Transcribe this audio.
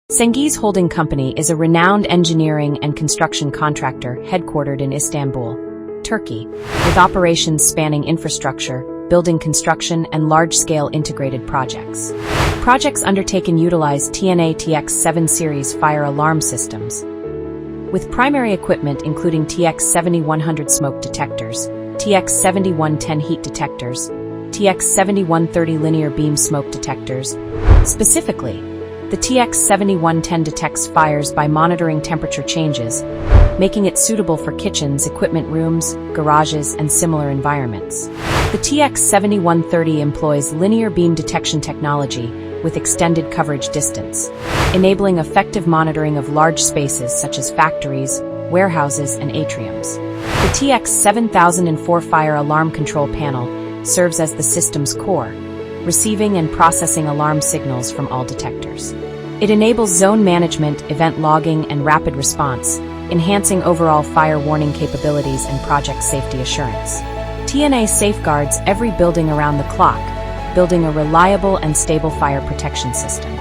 Cengiz Holding Company is a renowned engineering and construction contractor headquartered in Istanbul, Turkey, with operations spanning infrastructure, building construction, and large-scale integrated projects. Projects undertaken utilize TNA TX7 series fire alarm systems, with primary equipment including TX7100 smoke detectors, TX7110 heat detectors, TX7130 linear beam smoke detectors. Specifically, the TX7110 detects fires by monitoring temperature changes, making it suitable for kitchens, equipment rooms, garages, and similar environments. The TX7130 employs linear beam detection technology with extended coverage distance, enabling effective monitoring of large spaces such as factories, warehouses, and atriums. The TX7004 fire alarm control panel serves as the system's core, receiving and processing alarm signals from all detectors. It enables zone management, event logging, and rapid response, enhancing overall fire warning capabilities and project safety assurance. TNA safeguards every building around the clock, building a reliable and stable fire protection system.